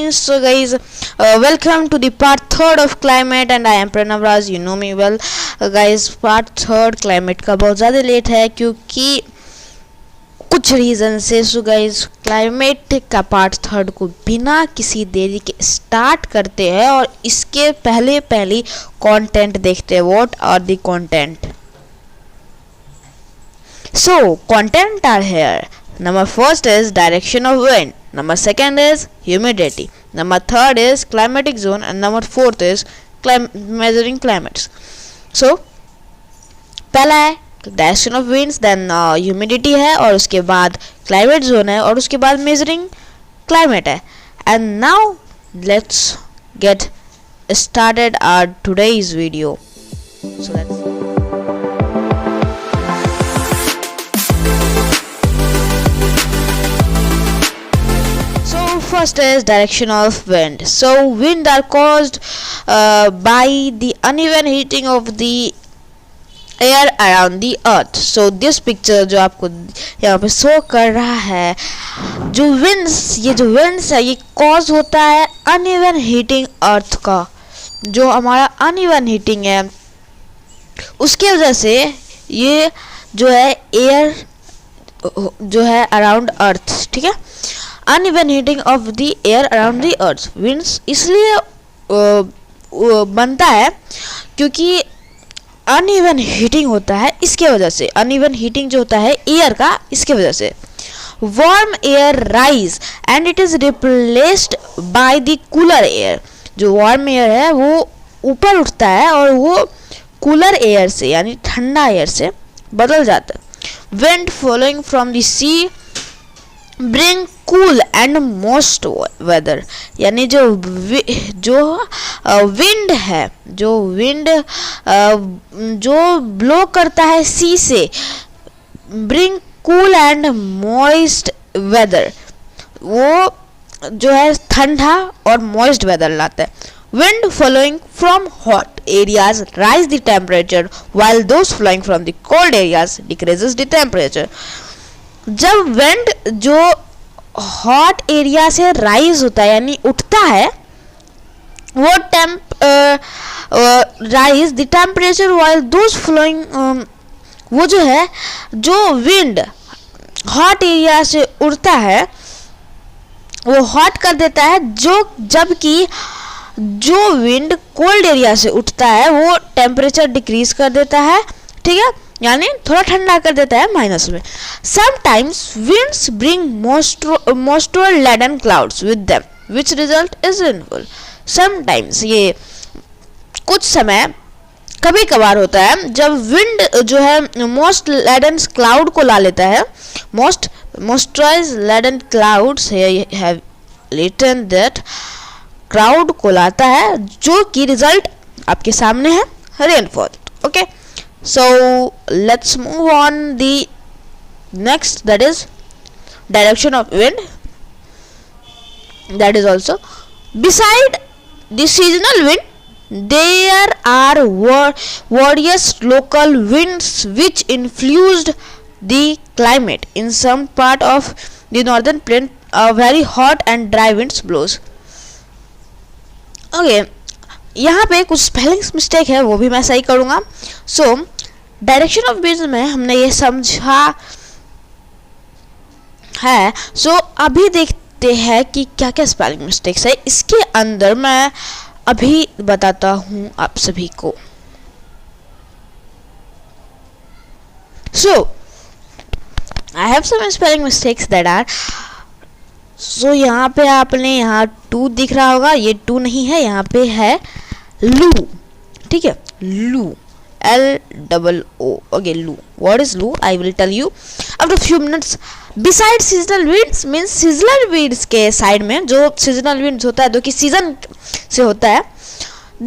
means. So guys, welcome to the part third of climate and I am Pranav Raj. You know me well. Guys, part third climate का बहुत ज़्यादा late है क्योंकि कुछ reason से. So guys, climate का part third को बिना किसी देरी के स्टार्ट करते हैं और इसके पहली कंटेंट देखते हैं. What are the content? So content are here. Number first is direction of wind. Number second is humidity. Number third is climatic zone and number fourth is measuring climates. So पहला है direction of winds, then humidity है और उसके बाद climate zone है और उसके बाद मेजरिंग क्लाइमेट है. And now let's get started our today's video. So that's first is direction of wind. So wind are caused by the uneven heating of the air around the earth. So this picture जो आपको यहाँ पे show कर रहा है, जो winds है ये cause होता है uneven heating earth का. जो हमारा uneven heating है उसके वजह से ये जो है air जो है around earth, ठीक है, uneven heating of the air around the earth. winds इसलिए बनता है क्योंकि uneven heating होता है इसके वजह से. uneven heating जो होता है एयर का, इसके वजह से warm air rise and it is replaced by the cooler air. जो warm air है वो ऊपर उठता है और वो cooler air से यानी ठंडा एयर से बदल जाता है. wind following from the sea bring cool and moist weather. यानी जो विंड है, जो ब्लो करता है सी से, bring cool and moist weather, वो जो है ठंडा और moist weather लाता है. wind flowing from hot areas rise the temperature while those flowing from the cold areas decreases the temperature. जब विंड जो हॉट एरिया से राइज होता है यानी उठता है, वो rise the temperature while those flowing, वो जो है जो विंड हॉट एरिया से उड़ता है वो हॉट कर देता है, जबकि जो विंड कोल्ड एरिया से उठता है वो टेम्परेचर डिक्रीज कर देता है, ठीक है, यानी थोड़ा ठंडा कर देता है माइनस में. Sometimes winds bring moisture laden clouds with them which result is rainfall. Sometimes ये कुछ समय कभी कभार होता है जब विंड जो है मोस्ट लेडन क्लाउड को ला लेता है. moisturized laden clouds have written that cloud को लाता है जो कि रिजल्ट आपके सामने है rainfall. Okay, so let's move on the next, that is direction of wind. That is also beside the seasonal wind there are various local winds which influenced the climate. In some part of the northern plain very hot and dry winds blows. Okay, यहाँ पे कुछ spelling mistake है, वो भी मैं सही करूँगा. So direction of wind में हमने ये समझा है. सो अभी देखते हैं कि क्या क्या स्पेलिंग मिस्टेक्स है इसके अंदर, मैं अभी बताता हूँ आप सभी को. So I have some spelling mistakes that are. So यहाँ पे आपने यहाँ 2 दिख रहा होगा, ये 2 नहीं है, यहाँ पे है लू, ठीक है, लू, L-O-O. Okay, loo. What is loo? I will tell you after a few minutes. Besides seasonal winds means seasonal winds के साइड में जो seasonal winds होता है, जो कि सीजन से होता है,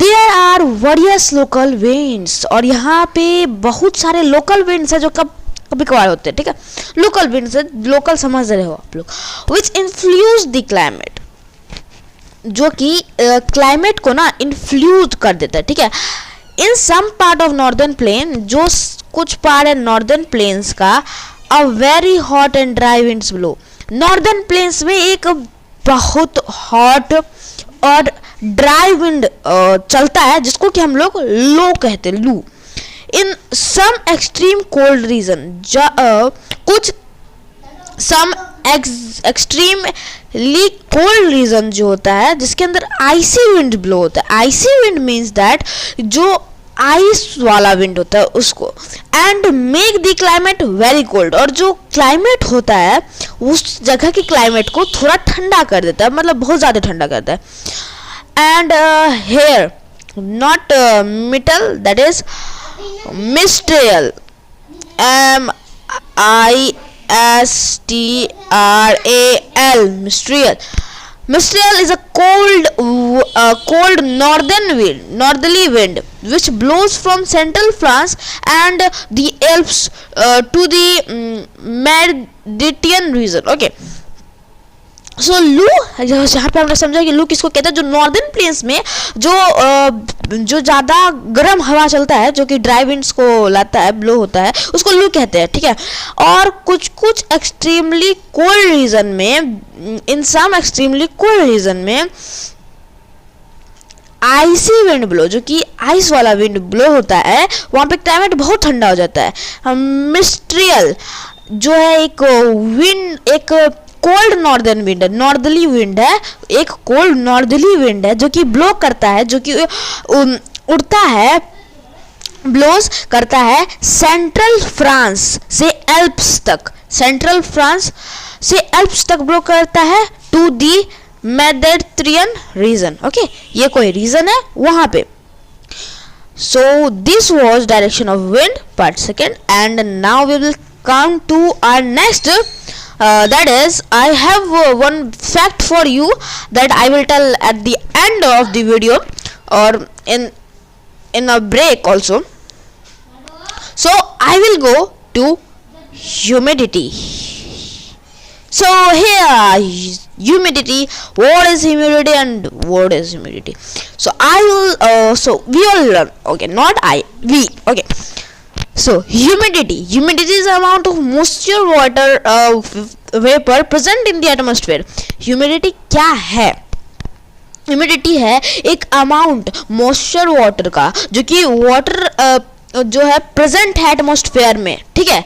there are various local winds. और यहाँ पे बहुत सारे local winds है जो कभी कभार होते हैं, ठीक है. लोकल विंड्स है, लोकल समझ रहे हो आप लोग, which influence the climate, जो कि क्लाइमेट को ना इन्फ्लुएंस कर देता है, ठीक है. In some part of northern plain, जो कुछ पार्ट है नॉर्दर्न प्लेन्स का, a very hot and dry winds blow. Northern plains में एक बहुत हॉट और ड्राई विंड चलता है, जिसको कि हम लोग लो कहते हैं, लू। इन सम एक्सट्रीम कोल्ड रीजन, कुछ सम एक्सट्रीमली कोल्ड रीजन जो होता है जिसके अंदर आइसी विंड ब्लो होता है। आइसी विंड मीन्स दैट जो आइस वाला विंड होता है उसको, and make the climate very cold, और जो क्लाइमेट होता है उस जगह की क्लाइमेट को थोड़ा ठंडा कर देता है, मतलब बहुत ज़्यादा ठंडा करता है। And here not mistral, that is mistral, MISTRAL, mistral. Mistral is a cold northerly wind which blows from central France and the Alps to the Mediterranean region. Okay. सो लू, जहाँ पे हमने समझा कि लू किसको कहते हैं, जो नॉर्दर्न प्लेन्स में जो ज़्यादा गर्म हवा चलता है, जो कि ड्राई विंड्स को लाता है, ब्लो होता है, उसको लू कहते हैं, ठीक है। और कुछ एक्सट्रीमली कोल्ड रीजन में, इन सम एक्सट्रीमली कोल्ड रीजन में आइसी विंड ब्लो, जो कि आइस वाला विंड ब्लो होता है, वहाँ पे क्लाइमेट बहुत ठंडा हो जाता है। मिस्ट्रियल जो है एक विंड, एक कोल्ड नॉर्दर्न विंड है, नॉर्दर्ली विंड है, एक कोल्ड नॉर्दर्ली विंड है जो कि ब्लो करता है, जो कि उड़ता है, ब्लोज करता है सेंट्रल फ्रांस से एल्प्स तक, सेंट्रल फ्रांस से एल्प्स तक ब्लो करता है to the Mediterranean region. Okay, ये कोई रीजन है वहां पे। So this was direction of wind part second, and now we will come to our next. That is, I have one fact for you that I will tell at the end of the video or in a break also. So I will go to humidity. So here, humidity. What is humidity and what is humidity? So I will. So we all learn. Okay, not I. We. Okay. So humidity is the amount of moisture water vapor present in the atmosphere. Humidity क्या है? Humidity है एक amount moisture water का जो कि water जो है present है एटमॉस्फेयर में, ठीक है।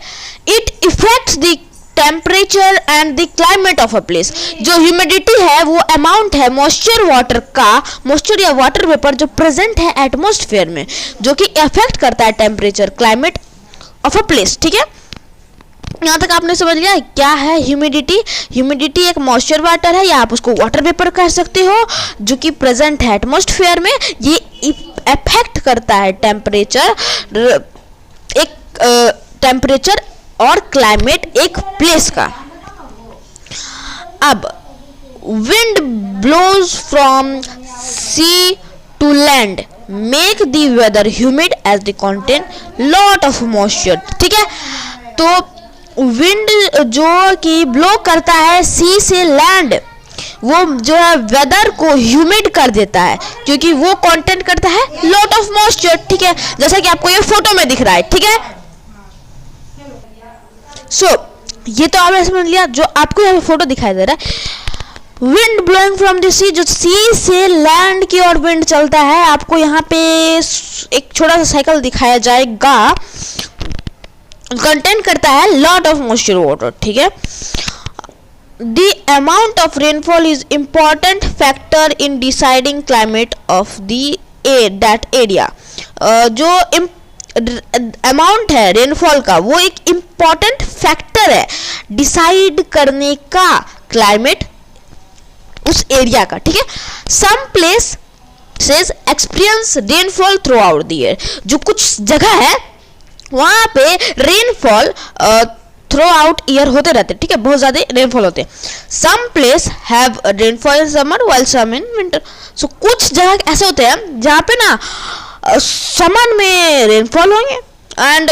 It effects the temperature and the climate of a place. जो ह्यूमिडिटी है वो अमाउंट है मॉइस्चर वाटर का, मॉइस्चर या वाटर वेपर जो प्रेजेंट है एटमॉस्फेयर में, जो कि इफेक्ट करता है temperature, climate of a place, ठीक है। यहाँ तक आपने समझ लिया क्या है ह्यूमिडिटी। ह्यूमिडिटी एक मॉइस्चर वाटर है या आप उसको वाटर वेपर कह सकते हो, जो कि प्रेजेंट है एटमॉस्फेयर में। ये इफेक्ट करता है टेम्परेचर, एक टेम्परेचर और क्लाइमेट एक प्लेस का। अब wind blows from sea to land make the weather humid as the contain lot of moisture, ठीक है। तो विंड जो कि ब्लो करता है सी से लैंड, वो जो है वेदर को ह्यूमिड कर देता है क्योंकि वो कंटेंट करता है लॉट ऑफ मॉइस्चर, ठीक है, जैसा कि आपको ये फोटो में दिख रहा है, ठीक है। सो ये तो आपने समझ लिया, जो आपको यहाँ पे फोटो दिखाई दे रहा है, विंड ब्लोइंग फ्रॉम द सी, जो सी से लैंड की ओर विंड चलता है। आपको यहाँ पे एक छोटा सा साइकिल दिखाया जाएगा, कंटेंट करता है लॉट ऑफ मॉइस्चर वाटर, ठीक है। The amount of rainfall is important factor in deciding climate of the that area. जो अमाउंट है रेनफॉल का वो एक इंपॉर्टेंट फैक्टर है डिसाइड करने का क्लाइमेट उस एरिया का, ठीक है। Some places experience rainfall throughout the year, जो कुछ जगह है वहां पे रेनफॉल थ्रू आउट ईयर होते रहते, ठीक है, बहुत ज्यादा रेनफॉल होते हैं। Some place have rainfall in summer while some in winter. So कुछ जगह ऐसे होते हैं जहाँ पे ना समर में रेनफॉल होंगे एंड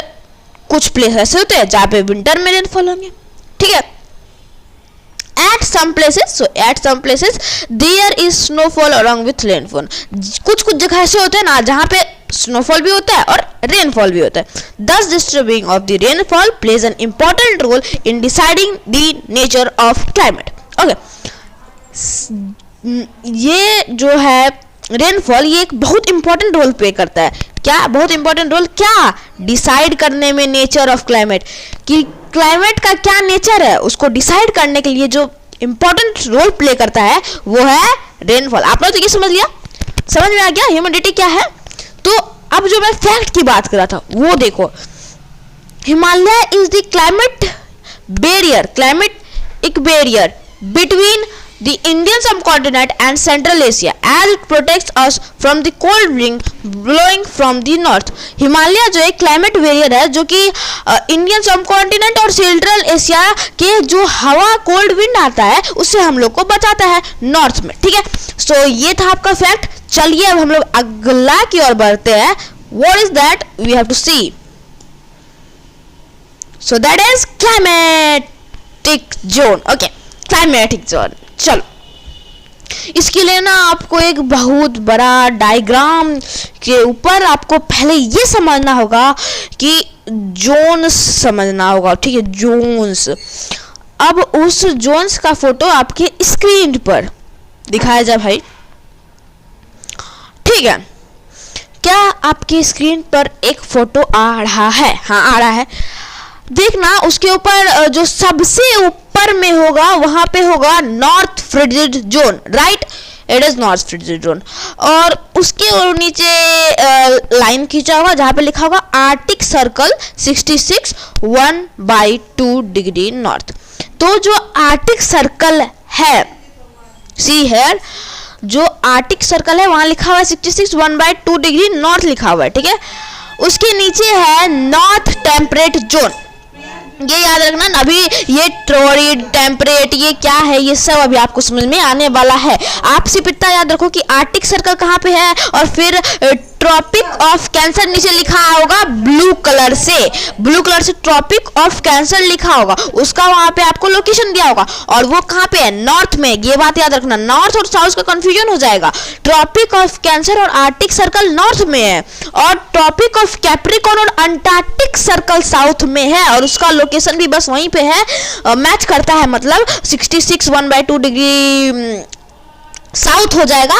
कुछ प्लेस ऐसे होते हैं जहाँ पे विंटर में रेनफॉल होंगे, ठीक है। At some places there is snowfall along with rainfall. कुछ जगह ऐसे होते हैं ना जहाँ पे स्नोफॉल भी होता है और रेनफॉल भी होता है। Thus disturbing of the rainfall plays an important role in deciding the nature of climate. Okay. ये जो है रेनफॉल, ये एक बहुत इंपॉर्टेंट रोल प्ले करता है। क्या बहुत इंपॉर्टेंट रोल? क्या डिसाइड करने में नेचर ऑफ क्लाइमेट, कि क्लाइमेट का क्या नेचर है उसको डिसाइड करने के लिए जो इंपॉर्टेंट रोल प्ले करता है वो है रेनफॉल। आप लोग तो ये समझ लिया, समझ में आ गया ह्यूमिडिटी क्या है। तो अब जो मैं फैक्ट की बात कर रहा था वो देखो, Himalaya is the climate barrier, climate एक barrier between the Indian subcontinent and Central Asia as it protects us from the cold wind blowing from the north। Himalaya जो एक क्लाइमेट बैरियर है जो कि इंडियन सबकॉन्टिनेंट और सेंट्रल एशिया के जो हवा कोल्ड विंड आता है उससे हम लोग को बचाता है नॉर्थ में, ठीक है। सो ये था आपका फैक्ट। चलिए अब हम लोग अगला की ओर बढ़ते हैं। What is that? We have to see. So that is climatic zone. Okay, climatic zone। चलो, इसके लिए ना आपको एक बहुत बड़ा डायग्राम के ऊपर आपको पहले ये समझना होगा कि जोन्स समझना होगा, ठीक है, जोन्स। अब उस जोन्स का फोटो आपके स्क्रीन पर दिखाया जाए भाई, ठीक है। क्या आपकी स्क्रीन पर एक फोटो आ रहा है? हाँ आ रहा है। देखना उसके ऊपर जो सबसे ऊपर में होगा वहां पे होगा north frigid zone, right, it is north frigid zone. और उसके नीचे लाइन खींचा होगा जहां पे लिखा होगा आर्टिक सर्कल 66 1/2 डिग्री नॉर्थ। तो जो आर्टिक सर्कल है, सी है, जो आर्टिक सर्कल है वहां लिखा हुआ है 66 1/2 डिग्री नॉर्थ लिखा हुआ है, ठीक है। उसके नीचे है नॉर्थ टेम्परेट जोन। ये याद रखना, अभी ये टॉरिड टेम्परेट ये क्या है ये सब अभी आपको समझ में आने वाला है। आप सिर्फ इतना याद रखो कि आर्टिक सर्कल कहाँ पे है और फिर ट्रॉपिक ऑफ कैंसर नीचे लिखा होगा ब्लू कलर से, ब्लू कलर से ट्रॉपिक ऑफ कैंसर लिखा होगा, उसका वहां पे आपको लोकेशन दिया होगा और वो कहाँ पे है? नॉर्थ में। ये बात याद रखना, नॉर्थ और साउथ का कंफ्यूजन हो जाएगा। ट्रॉपिक ऑफ कैंसर और आर्टिक सर्कल नॉर्थ में है और ट्रॉपिक ऑफ कैप्रिकॉर्न और अंटार्कटिक सर्कल साउथ में है और उसका लोकेशन भी बस वहीं पे है, मैच करता है, मतलब 66 1/2 डिग्री साउथ हो जाएगा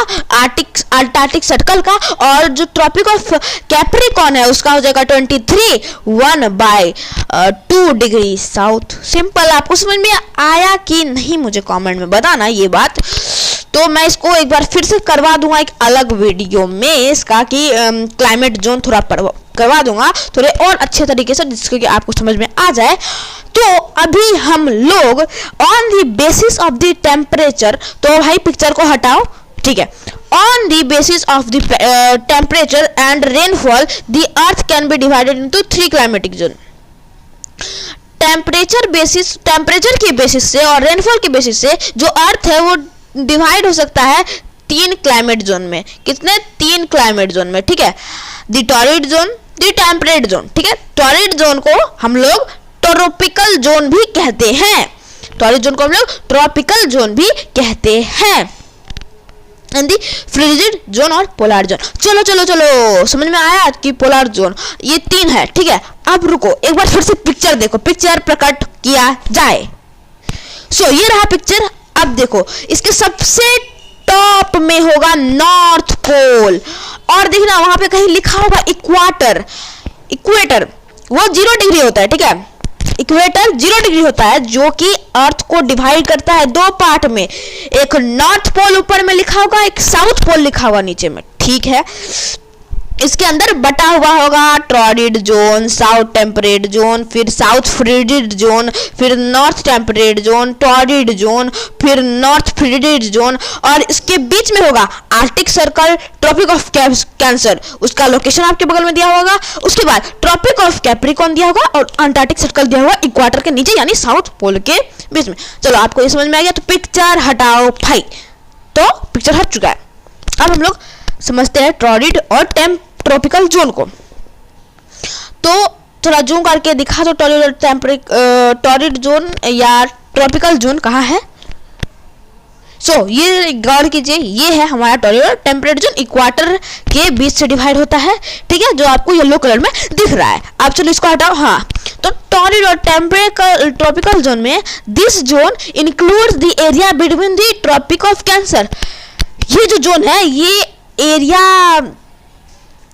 अंटार्कटिक सर्कल का। और जो ट्रॉपिक ऑफ कैप्रिकॉर्न है उसका हो जाएगा 23 1/2 डिग्री साउथ। सिंपल। आपको समझ में आया कि नहीं मुझे कमेंट में बताना ये बात। तो मैं इसको एक बार फिर से करवा दूंगा एक अलग वीडियो में इसका कि क्लाइमेट जोन थोड़ा करवा दूंगा थोड़े और अच्छे तरीके से जिसको कि आपको समझ में आ जाए। तो अभी हम लोग on the basis of the temperature, तो भाई पिक्चर को हटाओ, ठीक है। On the basis of the temperature and rainfall the earth can be divided into 3 climatic zone. Temperature के बेसिस से और रेनफॉल के बेसिस से जो अर्थ है वो डिवाइड हो सकता है 3 क्लाइमेट जोन में। कितने? 3 क्लाइमेट जोन में, ठीक है। The torrid zone, the temperate zone, ठीक है। टॉरिड जोन को हम लोग ट्रॉपिकल जोन भी कहते हैं, टॉरिड जोन को हम लोग ट्रॉपिकल जोन भी कहते हैं। दी फ्रिजिड जोन और पोलर जोन। चलो चलो चलो, समझ में आया कि पोलर जोन ये 3 है, ठीक है। अब रुको एक बार फिर से पिक्चर देखो, पिक्चर प्रकट किया जाए। सो ये रहा पिक्चर। अब देखो इसके सबसे टॉप में होगा नॉर्थ पोल और देखना वहां पे कहीं लिखा होगा इक्वाटर। इक्वेटर वो 0 डिग्री होता है, ठीक है। इक्वेटर 0 डिग्री होता है जो कि अर्थ को डिवाइड करता है 2 पार्ट में, एक नॉर्थ पोल ऊपर में लिखा होगा, एक साउथ पोल लिखा हुआ नीचे में, ठीक है। इसके अंदर बटा हुआ होगा torrid zone, south temperate zone, फिर साउथ फ्रिजिड जोन, फिर north temperate zone, torrid zone, फिर नॉर्थ फ्रिजिड जोन और इसके बीच में होगा Arctic Circle, Tropic of Cancer, उसका लोकेशन आपके बगल में दिया होगा। उसके बाद ट्रॉपिक ऑफ कैप्रिकॉर्न दिया होगा और अंटार्कटिक सर्कल दिया होगा इक्वाटर के नीचे यानी साउथ पोल के बीच में। चलो आपको ये समझ में आ गया। तो पिक्चर हटाओ भाई, तो पिक्चर हट चुका है। अब हम लोग समझते हैं टॉरिड और ट्रॉपिकल जोन को। तो थोड़ा जूम करके दिखा दो टॉरिड जोन या ट्रॉपिकल जोन कहाँ है। सो ये गौर कीजिए, ये है हमारा टॉरिड और टेम्परेट जोन, इक्वाटर के बीच से डिवाइड होता है, ठीक है, जो आपको येलो कलर में दिख रहा है। अब चलो इसको हटाओ। हाँ, तो टॉरिड और टेम्परेट ट्रॉपिकल जोन में this zone includes the area between the Tropic of Cancer. ये जो जोन है ये एरिया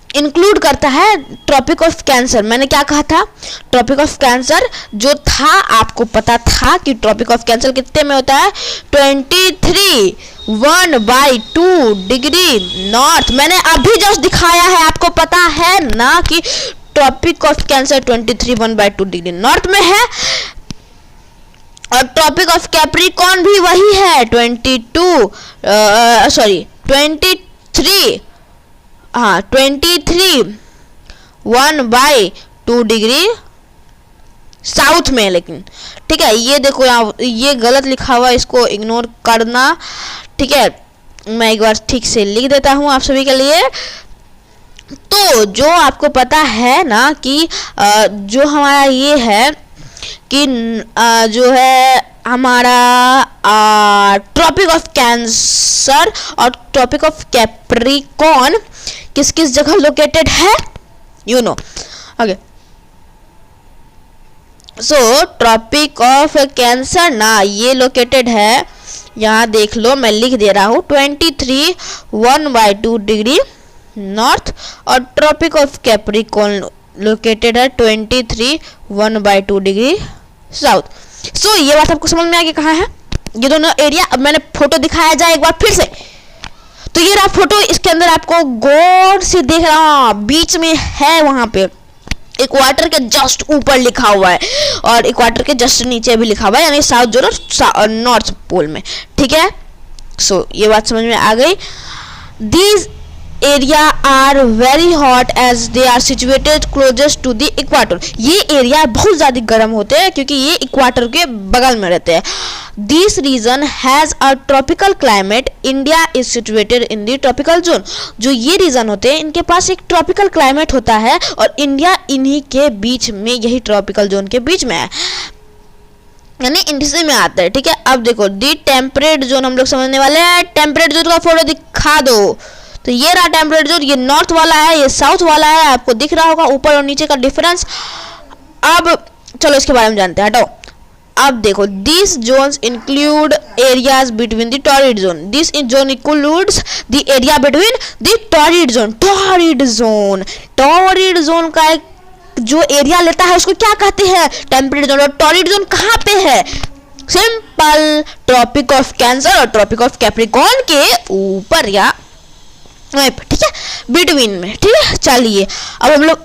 इंक्लूड करता है ट्रॉपिक ऑफ कैंसर। मैंने क्या कहा था, ट्रॉपिक ऑफ कैंसर जो था, आपको पता था कि ट्रॉपिक ऑफ कैंसर कितने में होता है, 23 1/2 डिग्री नॉर्थ। मैंने अभी जस्ट दिखाया है, आपको पता है ना कि Tropic of Cancer 23 1/2 degree north में है, और ट्रॉपिक ऑफ कैप्रिकॉर्न भी वही है 23 1/2 डिग्री साउथ में। लेकिन ठीक है, ये देखो यहाँ ये गलत लिखा हुआ, इसको इग्नोर करना। ठीक है, मैं एक बार ठीक से लिख देता हूँ आप सभी के लिए। तो जो आपको पता है ना कि जो हमारा ये है कि जो है हमारा ट्रॉपिक ऑफ कैंसर और ट्रॉपिक ऑफ कैप्रिकॉर्न किस किस जगह लोकेटेड है, you know. Okay, so Tropic of Cancer ना ये लोकेटेड है, यहाँ देख लो मैं लिख दे रहा हूँ 23 1/2 डिग्री नॉर्थ, और ट्रॉपिक ऑफ कैप्रिकॉर्न लोकेटेड है 23 1/2 डिग्री साउथ। सो ये बात आपको समझ में आ गई कहाँ है ये दोनों एरिया। अब मैंने फोटो दिखाया जाए एक बार फिर से, तो ये रहा फोटो, इसके अंदर आपको गौर से देख रहा बीच में है, वहां पे इक्वाटर के जस्ट ऊपर लिखा हुआ है और इक्वाटर के जस्ट नीचे भी लिखा हुआ है, यानी साउथ जोन और नॉर्थ पोल में। ठीक है, सो ये बात समझ में आ गई। These area are very hot as they are situated closest to the equator. ये एरिया बहुत ज़्यादा गर्म होते हैं क्योंकि ये इक्वाटर के बगल में रहते हैं। This region has a tropical climate, India is situated in the tropical zone. जो ये रीजन होते हैं इनके पास एक ट्रॉपिकल क्लाइमेट होता है और इंडिया इन्हीं के बीच में, यही ट्रॉपिकल जोन के बीच में है, यानी इंडिया में आता है। ठीक है, अब देखो दी टेम्परेट जोन हम लोग समझने वाले हैं। टेम्परेट जोन का फोटो दिखा दो। तो ये रहा टेम्परेट जोन, ये नॉर्थ वाला है, ये साउथ वाला है, आपको दिख रहा होगा ऊपर और नीचे का डिफरेंस। अब चलो इसके बारे में जानते हैं, हटाओ। अब देखो this zones include areas between the torrid zone. This zone includes the area between the torrid zone. Torrid zone का एक जो एरिया लेता है उसको क्या कहते हैं, टेम्परेट जोन। और टॉरिड जोन कहाँ पे है, सिंपल ट्रॉपिक ऑफ कैंसर और ट्रॉपिक ऑफ कैप्रिकॉर्न के ऊपर या ठीक है, बिटवीन में। ठीक है, चलिए अब हम लोग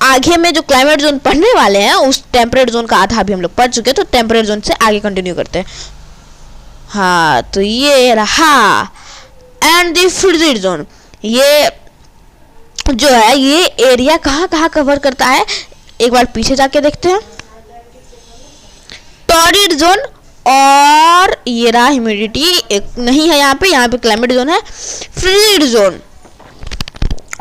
आगे में जो क्लाइमेट जोन पढ़ने वाले हैं उस टेम्परेट जोन का आधा भी हम लोग पढ़ चुके हैं, तो टेम्परेट जोन से आगे कंटिन्यू करते हैं। हाँ, तो ये रहा एंड द फ्रिजिड जोन। ये जो है ये एरिया कहाँ कहाँ कवर करता है, एक बार पीछे जाके देखते हैं। टॉरिड जोन और ये रहा ह्यूमिडिटी नहीं है यहाँ पे क्लाइमेट जोन है। फ्रिजिड जोन,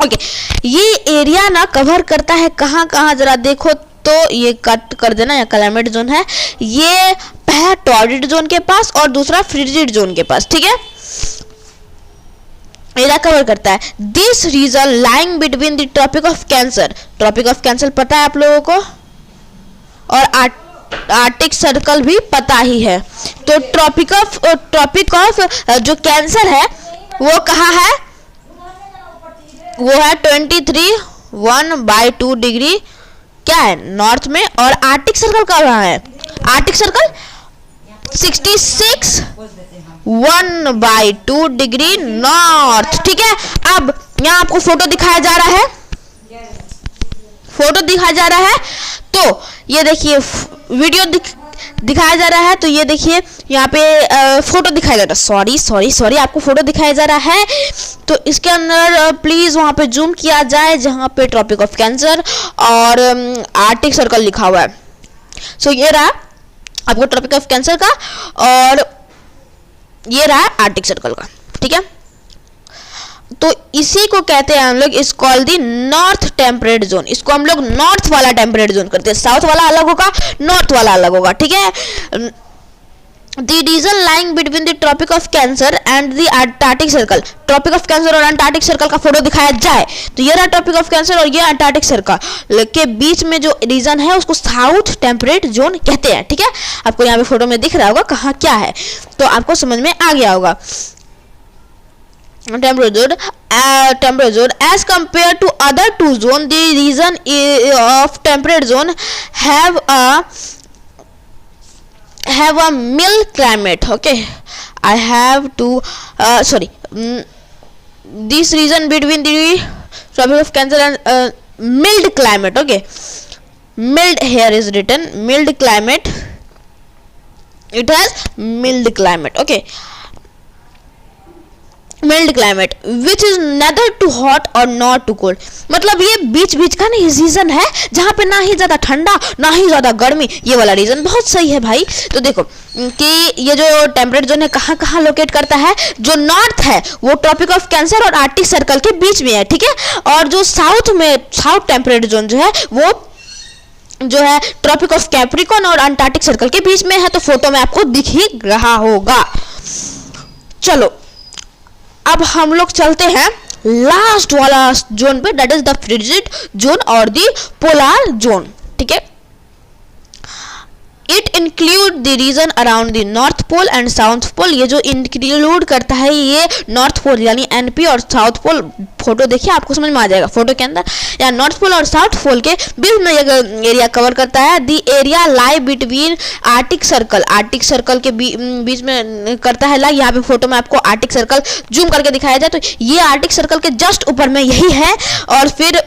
ओके, ये एरिया ना कवर करता है कहाँ कहाँ, जरा देखो तो ये कट कर देना, या क्लाइमेट जोन है ये, पहला टॉरिड जोन के पास और दूसरा फ्रिजिड जोन के पास। ठीक है, एरिया कवर करता है। This region lying between the Tropic of Cancer. Tropic of Cancer पता है आप लोगों को, और आर्टिक सर्कल भी पता ही है। तो ट्रॉपिक ऑफ जो कैंसर है वो कहाँ है, वो है 23 1/2 डिग्री क्या है, नॉर्थ में। और आर्टिक सर्कल कहाँ है, आर्टिक सर्कल 66 1/2 डिग्री नॉर्थ। ठीक है, अब यहाँ आपको फोटो दिखाया जा रहा है, तो ये देखिए वीडियो दिखाया जा रहा है, तो ये देखिए यहाँ पे फोटो दिखाया जा रहा है। सॉरी आपको फोटो दिखाया जा रहा है, तो इसके अंदर प्लीज वहाँ पे जूम किया जाए जहाँ पे ट्रॉपिक ऑफ कैंसर और आर्टिक सर्कल लिखा हुआ है। सो ये रहा आपको ट्रॉपिक ऑफ कैंसर का और ये रहा आर्टिक सर्कल का। ठीक है, तो इसी को कहते हैं हम लोग, इस call the north temperate zone. इसको हम लोग नॉर्थ वाला टेम्परेट जोन करते हैं, साउथ वाला अलग होगा, नॉर्थ वाला अलग होगा। ठीक है, the region lying between the Tropic of Cancer and the Antarctic Circle. Tropic of Cancer और अंटार्कटिक सर्कल का फोटो दिखाया जाए तो ये रहा ट्रॉपिक ऑफ कैंसर और ये अंटार्कटिक सर्कल के बीच में जो रीजन है उसको साउथ टेम्परेट जोन कहते हैं। ठीक है, आपको यहाँ पे फोटो में दिख रहा होगा कहाँ क्या है, तो आपको समझ में आ गया होगा। temperate zone as compared to other two zone, the region of temperate zone have a mild climate. Okay, I have to this region between the tropic of cancer and mild climate. Okay, mild here is written, mild climate, it has mild climate. Okay, mild climate which is neither too hot और not too cold, मतलब ये बीच बीच का नहीं reason है जहाँ पे ना ही ज़्यादा ठंडा ना ही ज़्यादा गर्मी, ये वाला रीजन बहुत सही है भाई। तो देखो कि ये जो टेम्परेट जोन है कहाँ कहाँ लोकेट करता है, जो नॉर्थ है वो ट्रॉपिक ऑफ कैंसर और आर्कटिक सर्कल के बीच में है। ठीक है, और जो साउथ में साउथ टेम्परेट जोन जो है वो जो है ट्रॉपिक ऑफ कैप्रिकॉर्न और अंटार्कटिक सर्कल के बीच में है। तो फोटो में आपको दिख ही रहा होगा। चलो अब हम लोग चलते हैं लास्ट वाला जोन पे, that is the frigid zone और द पोलर जोन। ठीक है, it include the region around the north pole and south pole. ये जो इंक्लूड करता है ये नॉर्थ पोल यानी एनपी और साउथ पोल, फोटो देखिए आपको समझ में आ जाएगा फोटो के अंदर, या नॉर्थ पोल और साउथ पोल के बीच में एरिया कवर करता है। The area lie between Arctic circle के बीच में करता है लाई। यहाँ पे फोटो में आपको आर्कटिक सर्कल जूम करके दिखाया जाए तो ये आर्कटिक सर्कल के जस्ट ऊपर में यही है, और फिर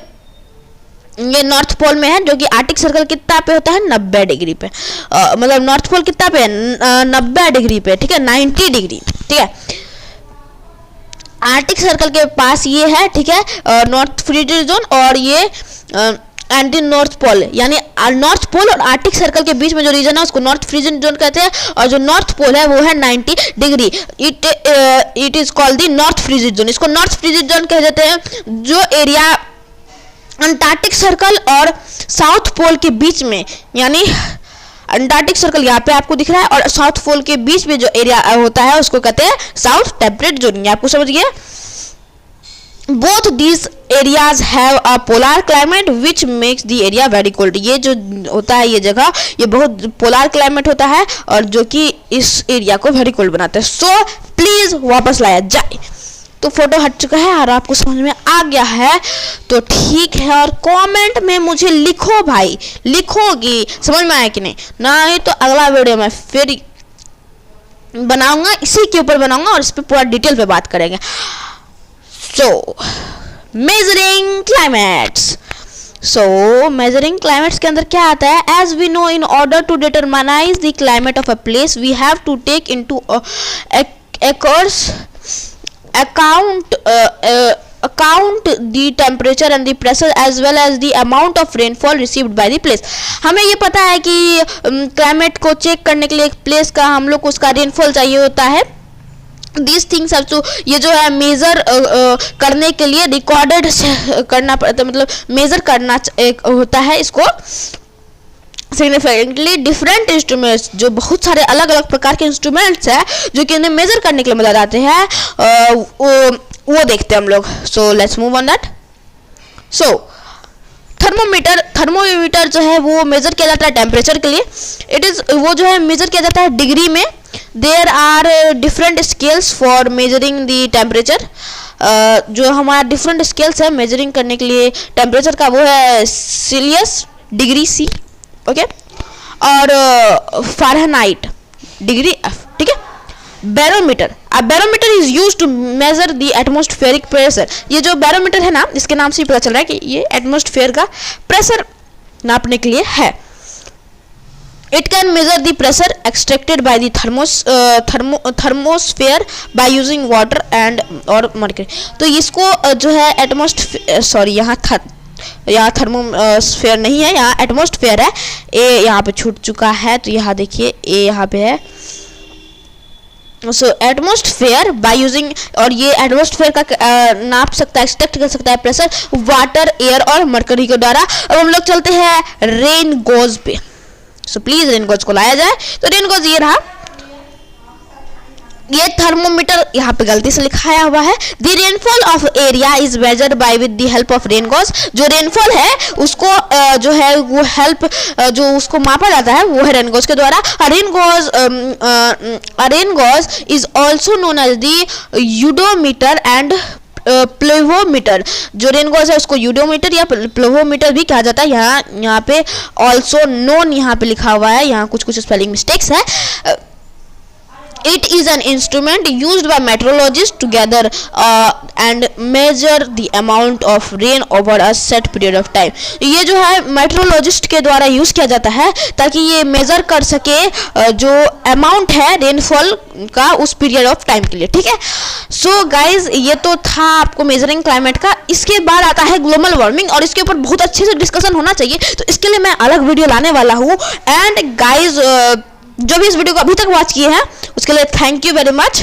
ये नॉर्थ पोल में है जो कि आर्कटिक सर्कल कितना पे होता है 90 डिग्री पे, मतलब नॉर्थ पोल कितना पे है 90 डिग्री पे। ठीक है, 90 डिग्री। ठीक है, आर्कटिक सर्कल के पास ये है। ठीक है, नॉर्थ फ्रिजिड जोन और ये एंटी नॉर्थ पोल, यानी नॉर्थ पोल और आर्कटिक सर्कल के बीच में जो रीजन है उसको नॉर्थ फ्रिजिड जोन कहते हैं, और जो नॉर्थ पोल है वो है 90 degree. It is called the north frigid zone. इसको नॉर्थ फ्रिजिड जोन कह देते हैं जो एरिया अंटार्कटिक सर्कल और साउथ पोल के बीच में, यानी अंटार्कटिक सर्कल यहाँ पे आपको दिख रहा है और साउथ पोल के बीच में जो एरिया होता है उसको कहते हैं साउथ टेम्परेट जोन। आपको समझ गए? Both these areas have a polar climate which makes the area very cold. ये जो होता है ये जगह ये बहुत पोलर क्लाइमेट होता है और जो कि इस एरिया को वेरी कोल्ड बनाता है। सो प्लीज वापस लाया जाए। तो फोटो हट चुका है और आपको समझ में आ गया है तो ठीक है, और कमेंट में मुझे लिखो भाई, लिखोगी समझ में आया कि नहीं, नहीं तो अगला वीडियो में फिर बनाऊंगा, इसी के ऊपर बनाऊंगा और इस पर पूरा डिटेल पे बात करेंगे। So measuring climates. Measuring climates के अंदर क्या आता है? As we know in order to determine the climate of a place we have to take into account the temperature and the pressure as well as the amount of rainfall received by the place। हमें ये पता है कि climate को check करने के लिए एक प्लेस का हम लोग को उसका रेनफॉल चाहिए होता है। These things have to, ये जो है मेजर करने के लिए रिकॉर्डेड करना पड़ता है, मतलब मेजर करना एक होता है इसको सिग्निफिकेंटली। डिफरेंट इंस्ट्रूमेंट्स, जो बहुत सारे अलग अलग प्रकार के इंस्ट्रूमेंट्स हैं जो कि उन्हें मेजर करने के लिए मदद आते हैं, वो देखते हैं हम लोग। So let's move on that. So thermometer जो है वो मेजर किया जाता है टेम्परेचर के लिए। इट इज वो जो है मेजर किया जाता है डिग्री में। There are different scales for measuring the temperature. जो हमारा डिफरेंट स्केल्स है मेजरिंग करने के लिए टेम्परेचर का, वो है सेल्सियस डिग्री सी, ओके, और फ़ारेनहाइट डिग्री एफ। ठीक है, बैरोमीटर। अब barometer is used to measure the atmospheric pressure. ये जो बैरोमीटर है ना, इसके नाम से ही पता चल रहा है कि ये एटमॉस्फेयर का प्रेशर नापने के लिए है। It can measure the pressure extracted by the thermosphere by using water and और मर्क्यूरी। तो इसको जो है एटमॉस्फेयर, सॉरी यहाँ थर्मोस्फेयर नहीं है, यहाँ एटमॉस्फेयर है। ए यहाँ पे छूट चुका है, तो यहाँ देखिए ए यहाँ पे है। सो एटमॉस्फेयर बाय यूजिंग, और ये एटमॉस्फेयर का नाप सकता है, एक्सट्रैक्ट कर सकता है प्रेशर वाटर, एयर और मर्करी के द्वारा। अब हम लोग चलते हैं रेन गोज पे। सो प्लीज रेन गोज को लाया जाए। तो रेन गोज ये रहा, ये थर्मोमीटर यहाँ पे गलती से लिखाया हुआ है। The rainfall of area is measured by with the help of rain gauge. जो रेनफॉल है उसको जो है वो हेल्प जो उसको मापा जाता है वो है रेन गॉज के द्वारा। Rain gauge is also known as the udometer and pluviometer. जो रेन गॉज है उसको यूडोमीटर या प्लेवोमीटर भी कहा जाता है। यहाँ पे ऑल्सो नोन यहाँ पे लिखा हुआ है, यहाँ कुछ स्पेलिंग मिस्टेक्स है। It is an instrument used by meteorologists to gather and measure the amount of rain over a set period of time। ये जो है मेट्रोलॉजिस्ट के द्वारा यूज किया जाता है ताकि ये मेजर कर सके जो अमाउंट है रेनफॉल का उस पीरियड ऑफ टाइम के लिए, ठीक है। सो गाइज ये तो था आपको मेजरिंग क्लाइमेट का। इसके बाद आता है ग्लोबल वार्मिंग और इसके ऊपर बहुत अच्छे से डिस्कशन होना चाहिए, तो इसके लिए मैं अलग वीडियो लाने वाला हूँ। एंड गाइज जो भी इस वीडियो को अभी तक वॉच किए हैं उसके लिए थैंक यू वेरी मच।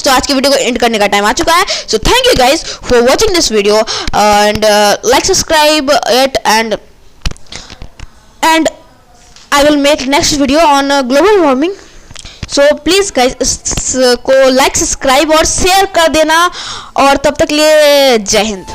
तो आज की वीडियो को एंड करने का टाइम आ चुका है। So thank you guys for watching this video and like subscribe it and I will make next video on global warming. So please guys को like subscribe और शेयर कर देना और तब तक लिए जय हिंद।